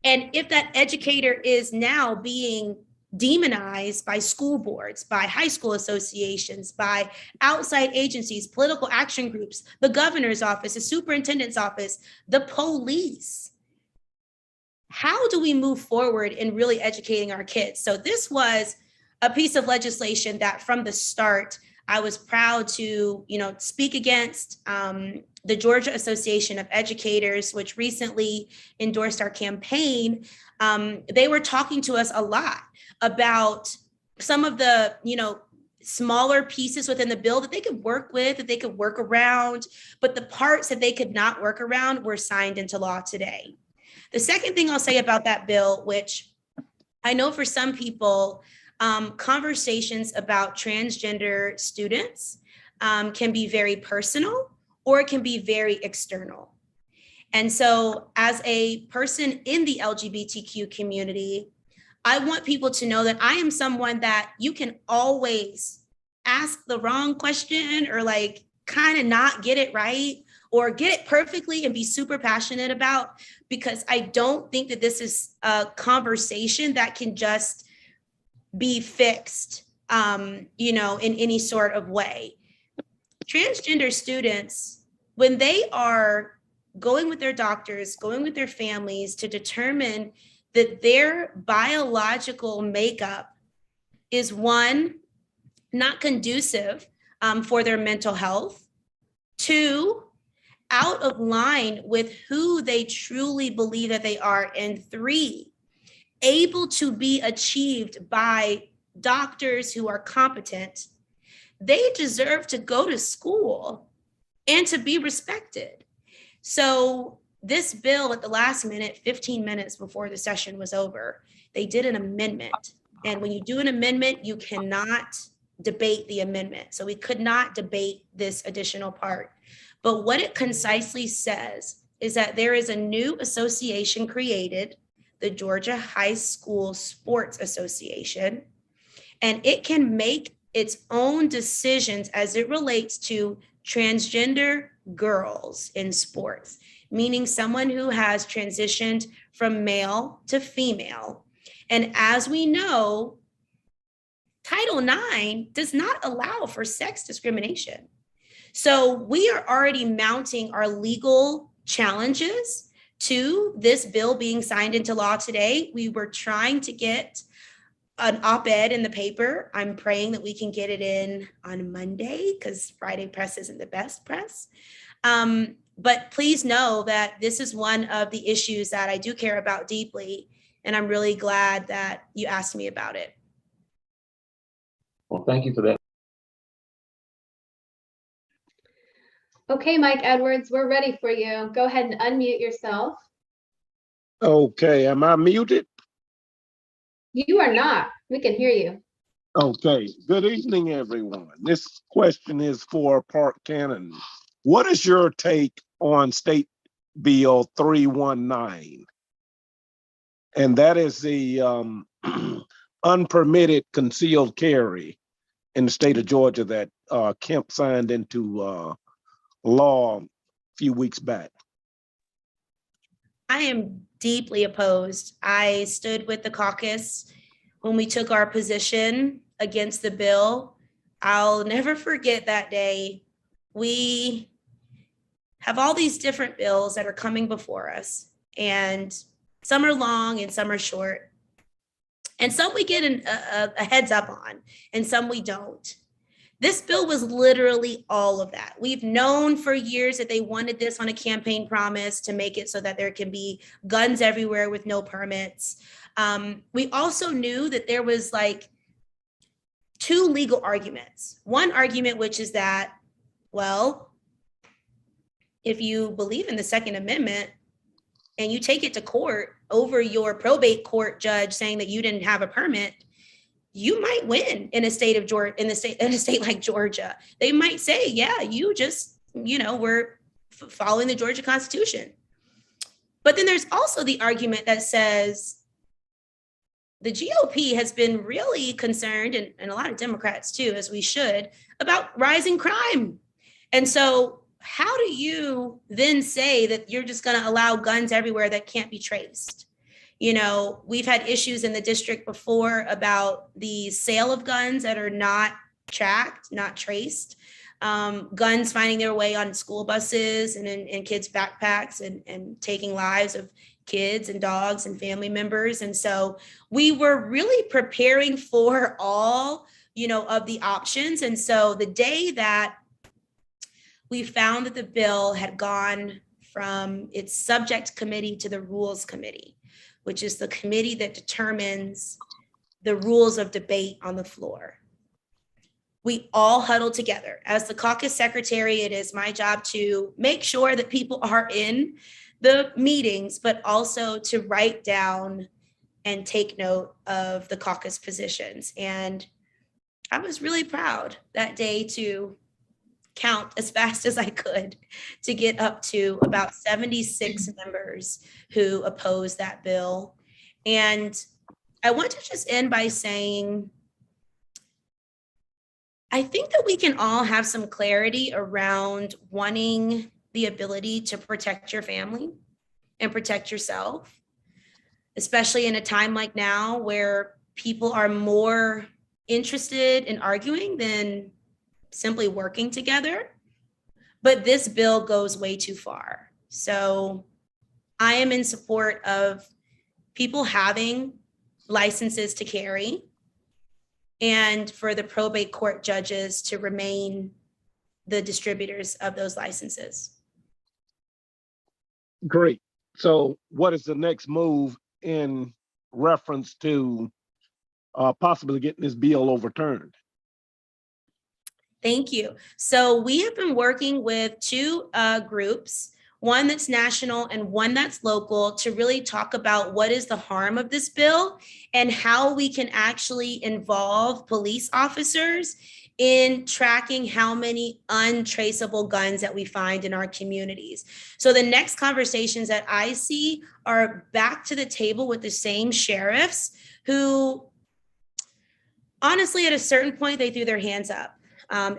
And if that educator is now being demonized by school boards, by high school associations, by outside agencies, political action groups, the governor's office, the superintendent's office, the police, how do we move forward in really educating our kids? So this was a piece of legislation that from the start, I was proud to, speak against. The Georgia Association of Educators, which recently endorsed our campaign, they were talking to us a lot about some of the, smaller pieces within the bill that they could work with, that they could work around, but the parts that they could not work around were signed into law today. The second thing I'll say about that bill, which I know for some people, conversations about transgender students can be very personal or it can be very external. And so as a person in the LGBTQ community, I want people to know that I am someone that you can always ask the wrong question or kind of not get it right or get it perfectly and be super passionate about, because I don't think that this is a conversation that can just be fixed, in any sort of way. Transgender students, when they are going with their doctors, going with their families to determine that their biological makeup is one, not conducive for their mental health, two, out of line with who they truly believe that they are, and three, able to be achieved by doctors who are competent, they deserve to go to school and to be respected. So this bill at the last minute, 15 minutes before the session was over, they did an amendment. And when you do an amendment, you cannot debate the amendment. So we could not debate this additional part. But what it concisely says is that there is a new association created, the Georgia High School Sports Association, and it can make its own decisions as it relates to transgender girls in sports, meaning someone who has transitioned from male to female. And as we know, Title IX does not allow for sex discrimination. So we are already mounting our legal challenges to this bill being signed into law today. We were trying to get an op-ed in the paper. I'm praying that we can get it in on Monday because Friday press isn't the best press. But please know that this is one of the issues that I do care about deeply. And I'm really glad that you asked me about it. Well, thank you for that. Okay, Mike Edwards, we're ready for you. Go ahead and unmute yourself. Okay, am I muted? You are not. We can hear you. Okay, good evening, everyone. This question is for Park Cannon. What is your take on State Bill 319? and that is the unpermitted concealed carry in the state of Georgia that Kemp signed into law a few weeks back. I am deeply opposed. I stood with the caucus when we took our position against the bill. I'll never forget that day. We have all these different bills that are coming before us, and some are long and some are short. And some we get a heads up on, and some we don't. This bill was literally all of that. We've known for years that they wanted this on a campaign promise to make it so that there can be guns everywhere with no permits. We also knew that there was like two legal arguments. One argument, which is that, well, if you believe in the Second Amendment and you take it to court over your probate court judge saying that you didn't have a permit, you might win in a state of Georgia, in a state like Georgia. They might say, yeah, you just, we're following the Georgia Constitution. But then there's also the argument that says the GOP has been really concerned, and a lot of Democrats too, as we should, about rising crime. And so how do you then say that you're just going to allow guns everywhere that can't be traced? We've had issues in the district before about the sale of guns that are not tracked, not traced, guns finding their way on school buses and in kids' backpacks and taking lives of kids and dogs and family members. And so we were really preparing for all, of the options. And so the day that we found that the bill had gone from its subject committee to the rules committee, which is the committee that determines the rules of debate on the floor, we all huddled together. As the caucus secretary, it is my job to make sure that people are in the meetings, but also to write down and take note of the caucus positions. And I was really proud that day to count as fast as I could to get up to about 76 members who opposed that bill. And I want to just end by saying, I think that we can all have some clarity around wanting the ability to protect your family and protect yourself, especially in a time like now where people are more interested in arguing than simply working together. But this bill goes way too far. So I am in support of people having licenses to carry and for the probate court judges to remain the distributors of those licenses. Great. So what is the next move in reference to possibly getting this bill overturned? Thank you. So we have been working with two groups, one that's national and one that's local, to really talk about what is the harm of this bill and how we can actually involve police officers in tracking how many untraceable guns that we find in our communities. So the next conversations that I see are back to the table with the same sheriffs who, honestly, at a certain point, they threw their hands up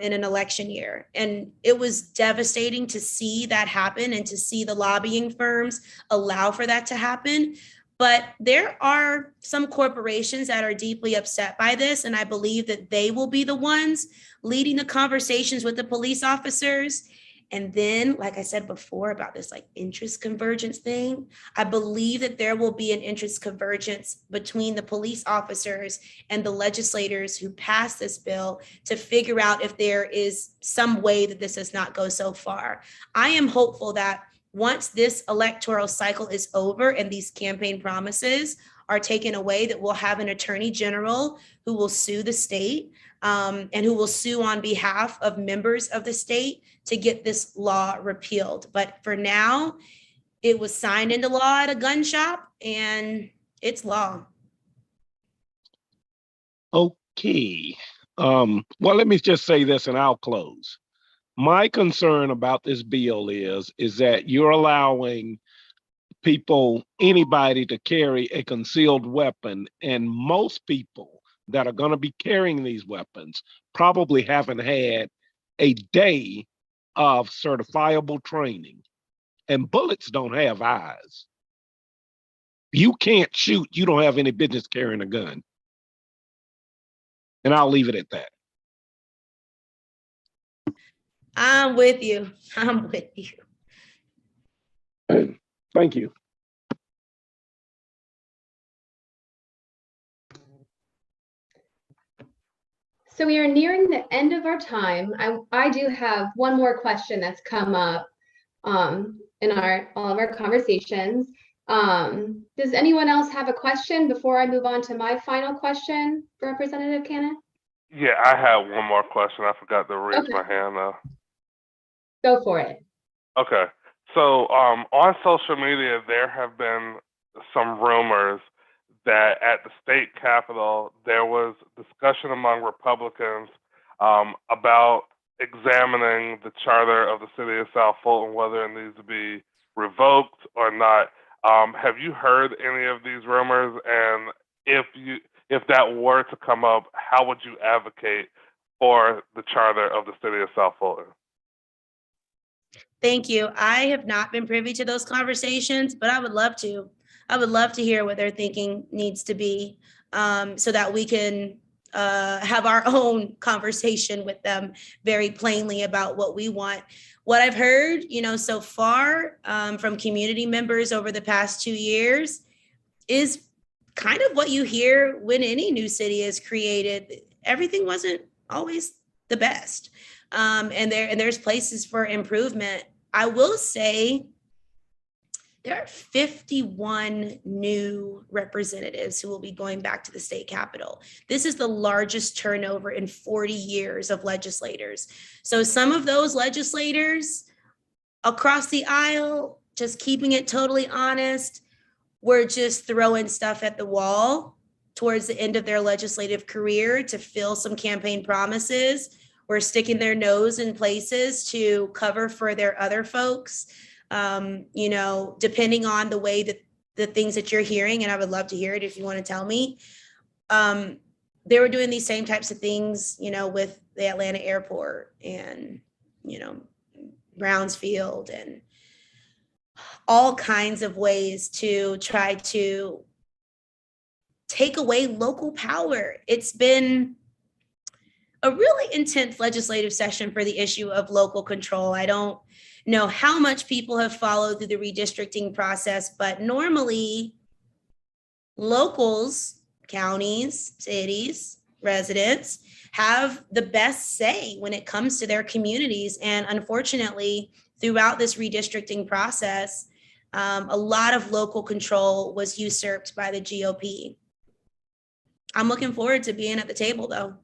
in an election year. And it was devastating to see that happen and to see the lobbying firms allow for that to happen. But there are some corporations that are deeply upset by this, and I believe that they will be the ones leading the conversations with the police officers. And then, like I said before about this interest convergence thing, I believe that there will be an interest convergence between the police officers and the legislators who passed this bill to figure out if there is some way that this does not go so far. I am hopeful that once this electoral cycle is over and these campaign promises are taken away, that we'll have an attorney general who will sue the state and who will sue on behalf of members of the state to get this law repealed. But for now, it was signed into law at a gun shop and it's law. Okay. Well, let me just say this and I'll close. My concern about this bill is that you're allowing anybody to carry a concealed weapon. And most people that are going to be carrying these weapons probably haven't had a day of certifiable training. And bullets don't have eyes. You can't shoot, you don't have any business carrying a gun. And I'll leave it at that. I'm with you. I'm with you. Thank you. So we are nearing the end of our time. I do have one more question that's come up in all of our conversations. Does anyone else have a question before I move on to my final question for Representative Cannon? Yeah, I have one more question. I forgot to raise Okay. my hand. Go for it. Okay. So on social media, there have been some rumors that at the state capitol, there was discussion among Republicans about examining the charter of the city of South Fulton, whether it needs to be revoked or not. Have you heard any of these rumors? And if that were to come up, how would you advocate for the charter of the city of South Fulton? Thank you. I have not been privy to those conversations, but I would love to. I would love to hear what their thinking needs to be, so that we can have our own conversation with them very plainly about what we want. What I've heard, so far from community members over the past 2 years is kind of what you hear when any new city is created. Everything wasn't always the best. And there's places for improvement. I will say there are 51 new representatives who will be going back to the state capitol. This is the largest turnover in 40 years of legislators. So some of those legislators across the aisle, just keeping it totally honest, were just throwing stuff at the wall towards the end of their legislative career to fill some campaign promises, or sticking their nose in places to cover for their other folks. Depending on the way that the things that you're hearing, and I would love to hear it if you want to tell me, they were doing these same types of things, with the Atlanta airport and, Brownsfield and all kinds of ways to try to take away local power. It's been a really intense legislative session for the issue of local control. I don't know how much people have followed through the redistricting process, but normally locals, counties, cities, residents have the best say when it comes to their communities. And unfortunately, throughout this redistricting process, a lot of local control was usurped by the GOP. I'm looking forward to being at the table, though.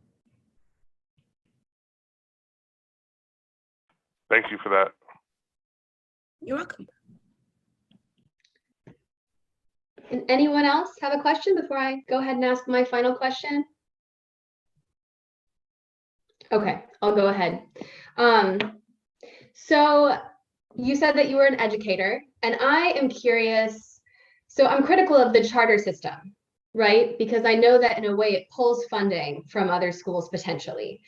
Thank you for that. You're welcome. And anyone else have a question before I go ahead and ask my final question? Okay, I'll go ahead. So you said that you were an educator, and I am curious. So I'm critical of the charter system, right? Because I know that in a way it pulls funding from other schools potentially.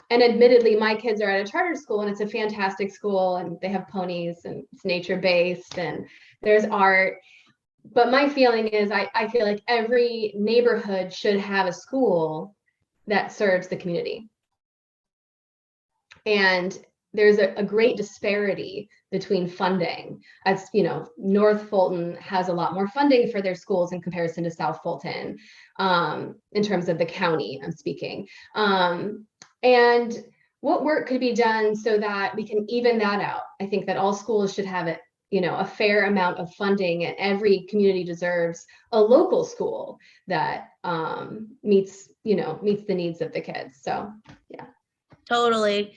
And admittedly, my kids are at a charter school and it's a fantastic school and they have ponies and it's nature-based and there's art. But my feeling is I feel like every neighborhood should have a school that serves the community. And there's a great disparity between funding. As North Fulton has a lot more funding for their schools in comparison to South Fulton, in terms of the county I'm speaking. And what work could be done so that we can even that out? I think that all schools should have it, a fair amount of funding, and every community deserves a local school that meets the needs of the kids. So, yeah. Totally.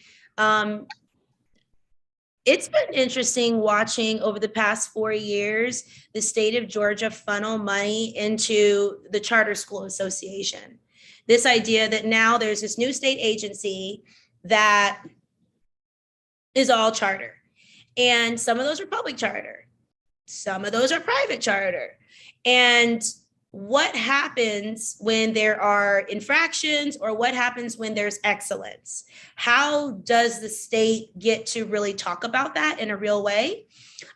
It's been interesting watching over the past 4 years, the state of Georgia funnel money into the Charter School Association. This idea that now there's this new state agency that is all charter. And some of those are public charter. Some of those are private charter. And what happens when there are infractions, or what happens when there's excellence? How does the state get to really talk about that in a real way?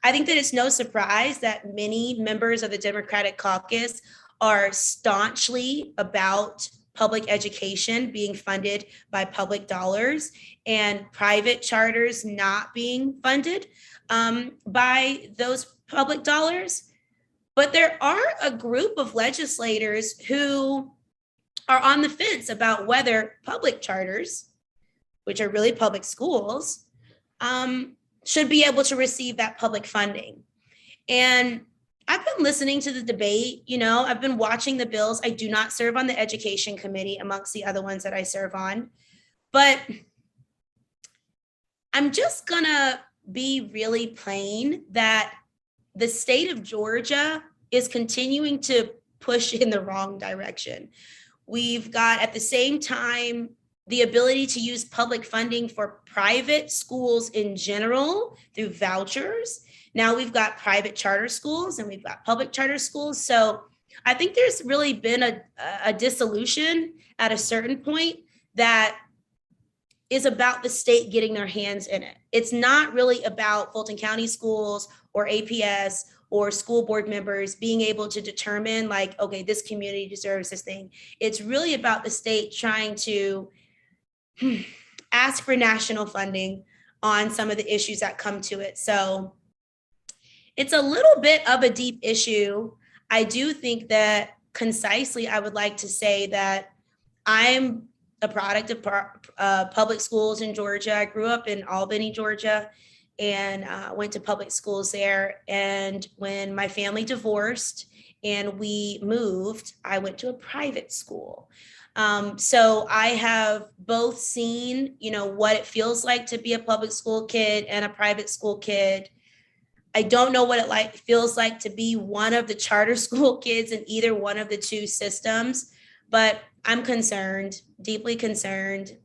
I think that it's no surprise that many members of the Democratic caucus are staunchly about public education being funded by public dollars and private charters not being funded by those public dollars. But there are a group of legislators who are on the fence about whether public charters, which are really public schools, should be able to receive that public funding. And I've been listening to the debate, I've been watching the bills. I do not serve on the education committee amongst the other ones that I serve on, but I'm just gonna be really plain that the state of Georgia is continuing to push in the wrong direction. We've got, at the same time, the ability to use public funding for private schools in general through vouchers. Now we've got private charter schools and we've got public charter schools. So I think there's really been a dissolution at a certain point that is about the state getting their hands in it. It's not really about Fulton County schools or APS or school board members being able to determine, like, okay, this community deserves this thing. It's really about the state trying to ask for national funding on some of the issues that come to it. So it's a little bit of a deep issue. I do think that concisely, I would like to say that I'm a product of public schools in Georgia. I grew up in Albany, Georgia, and went to public schools there. And when my family divorced and we moved, I went to a private school. So I have both seen, what it feels like to be a public school kid and a private school kid. I don't know what it feels like to be one of the charter school kids in either one of the two systems, but I'm concerned, deeply concerned,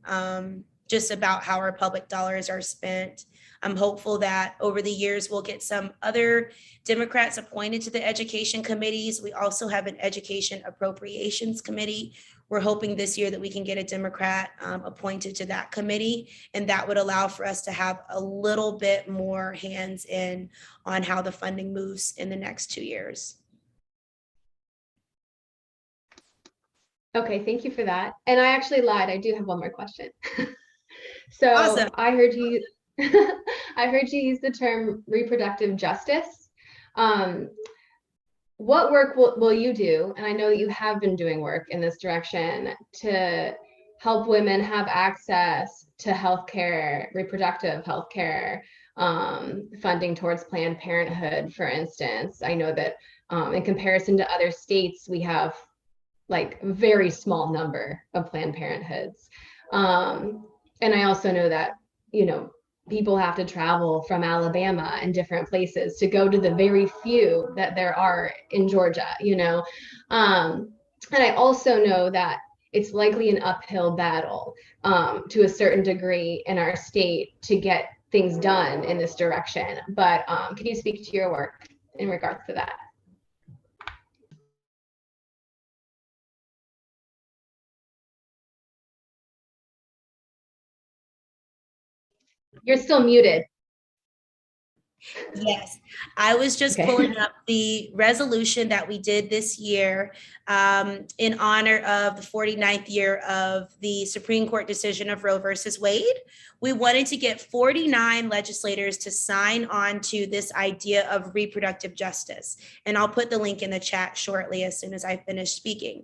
just about how our public dollars are spent. I'm hopeful that over the years, we'll get some other Democrats appointed to the education committees. We also have an education appropriations committee. We're hoping this year that we can get a Democrat appointed to that committee, and that would allow for us to have a little bit more hands in on how the funding moves in the next 2 years. Okay, thank you for that. And I actually lied. I do have one more question. So Awesome. I heard you I heard you use the term reproductive justice. What work will you do? And I know you have been doing work in this direction to help women have access to healthcare, reproductive healthcare, funding towards Planned Parenthood, for instance. I know that in comparison to other states, we have like very small number of Planned Parenthoods. And I also know that, people have to travel from Alabama and different places to go to the very few that there are in Georgia, And I also know that it's likely an uphill battle to a certain degree in our state to get things done in this direction. But can you speak to your work in regards to that? You're still muted. Yes, I was just Okay. pulling up the resolution that we did this year in honor of the 49th year of the Supreme Court decision of Roe versus Wade. We wanted to get 49 legislators to sign on to this idea of reproductive justice. And I'll put the link in the chat shortly as soon as I finish speaking.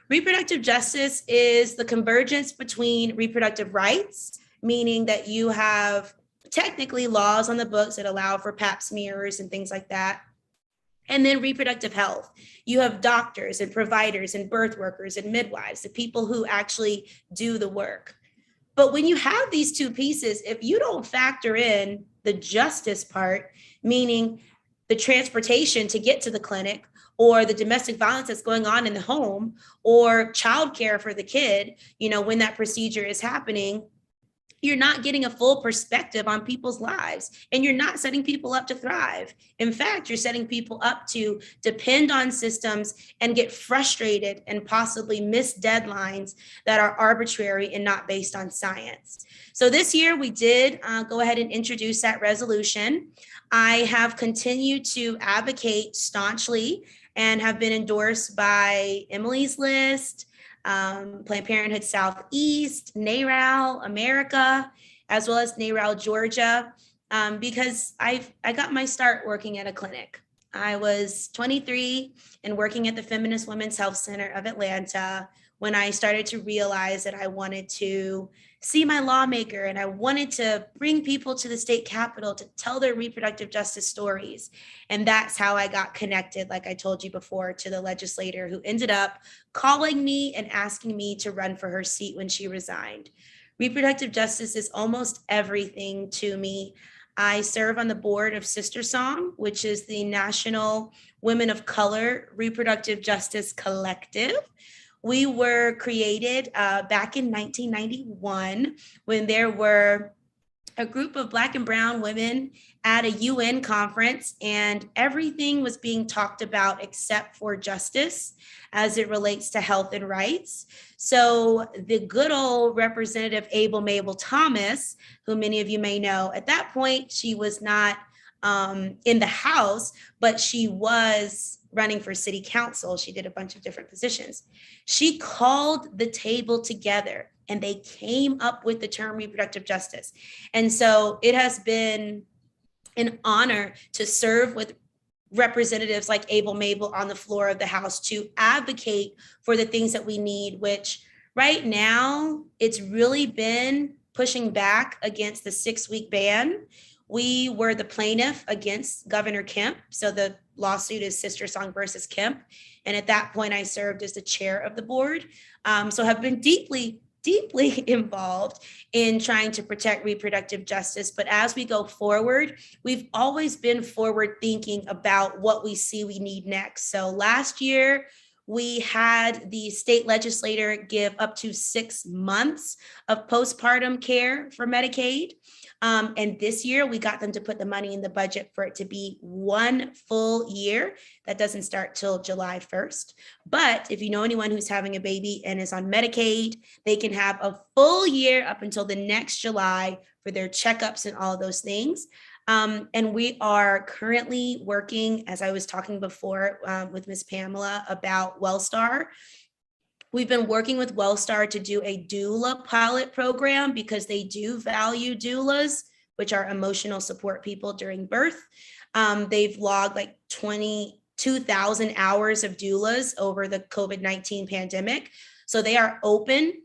Reproductive justice is the convergence between reproductive rights, meaning that you have technically laws on the books that allow for pap smears and things like that. And then reproductive health. You have doctors and providers and birth workers and midwives, the people who actually do the work. But when you have these two pieces, if you don't factor in the justice part, meaning the transportation to get to the clinic, or the domestic violence that's going on in the home, or childcare for the kid, when that procedure is happening, you're not getting a full perspective on people's lives, and you're not setting people up to thrive. In fact, you're setting people up to depend on systems and get frustrated and possibly miss deadlines that are arbitrary and not based on science. So this year we did go ahead and introduce that resolution. I have continued to advocate staunchly and have been endorsed by Emily's List, Planned Parenthood Southeast, NARAL America, as well as NARAL Georgia, because I got my start working at a clinic. I was 23 and working at the Feminist Women's Health Center of Atlanta when I started to realize that I wanted to see my lawmaker and I wanted to bring people to the state capitol to tell their reproductive justice stories. And that's how I got connected, like I told you before, to the legislator who ended up calling me and asking me to run for her seat when she resigned. Reproductive justice is almost everything to me. I serve on the board of Sister Song, which is the National Women of Color Reproductive Justice Collective. We were created back in 1991 when there were a group of Black and Brown women at a UN conference, and everything was being talked about except for justice as it relates to health and rights. So the good old Representative Abel Mabel Thomas, who many of you may know, at that point, she was not in the House, but she was running for city council. She did a bunch of different positions. She called the table together and they came up with the term reproductive justice. And so it has been an honor to serve with representatives like Abel Mabel on the floor of the House to advocate for the things that we need, which right now it's really been pushing back against the 6-week ban. We were the plaintiff against Governor Kemp. So the lawsuit is Sister Song versus Kemp. And at that point, I served as the chair of the board. So have been deeply involved in trying to protect reproductive justice. But as we go forward, we've always been forward thinking about what we see we need next. So last year, we had the state legislator give up to 6 months of postpartum care for Medicaid. And this year we got them to put the money in the budget for it to be 1 full year. That doesn't start till July 1st. But if you know anyone who's having a baby and is on Medicaid, they can have a full year up until the next July for their checkups and all of those things. And we are currently working, as I was talking before with Ms. Pamela about Wellstar. We've been working with Wellstar to do a doula pilot program because they do value doulas, which are emotional support people during birth. They've logged like 22,000 hours of doulas over the COVID-19 pandemic. So they are open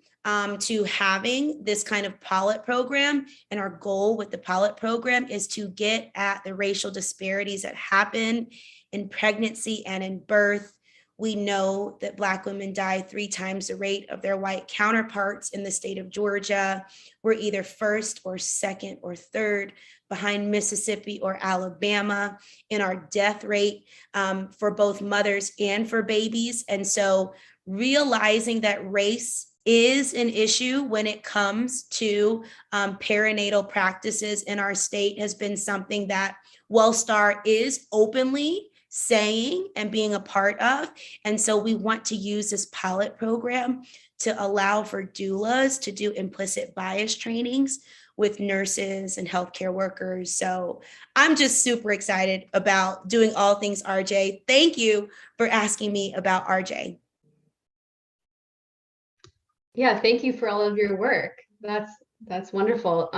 to having this kind of pilot program. And our goal with the pilot program is to get at the racial disparities that happen in pregnancy and in birth. We know that Black women die 3 times the rate of their white counterparts in the state of Georgia. We're either first or second or third behind Mississippi or Alabama in our death rate for both mothers and for babies. And so realizing that race is an issue when it comes to perinatal practices in our state has been something that Wellstar is openly saying and being a part of. And so we want to use this pilot program to allow for doulas to do implicit bias trainings with nurses and healthcare workers. So I'm just super excited about doing all things RJ. Thank you for asking me about RJ. Yeah, thank you for all of your work. That's wonderful.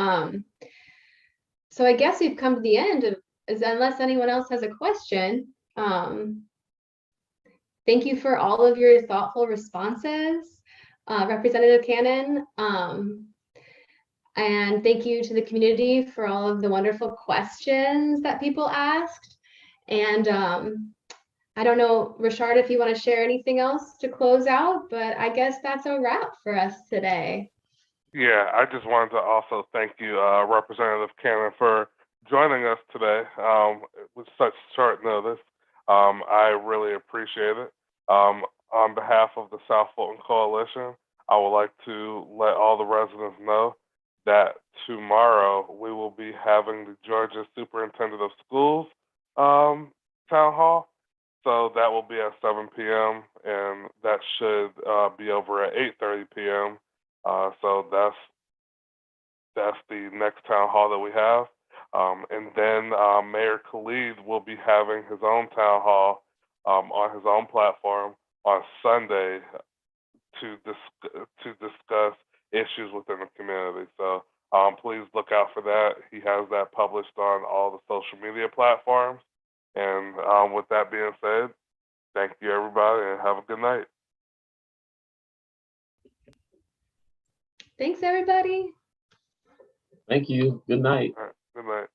So I guess we've come to the end of, unless anyone else has a question. Thank you for all of your thoughtful responses, Representative Cannon. And thank you to the community for all of the wonderful questions that people asked. And I don't know, Rashard, if you want to share anything else to close out, but I guess that's a wrap for us today. Yeah, I just wanted to also thank you, Representative Cannon, for joining us today with such short notice. I really appreciate it. On behalf of the South Fulton Coalition, I would like to let all the residents know that tomorrow we will be having the Georgia Superintendent of Schools town hall. So that will be at 7 p.m. and that should be over at 8:30 p.m. So that's the next town hall that we have. And then Mayor Khalid will be having his own town hall on his own platform on Sunday to discuss issues within the community. So please look out for that. He has that published on all the social media platforms. And with that being said, thank you everybody and have a good night. Thanks, everybody. Thank you. Good night. All right, good night.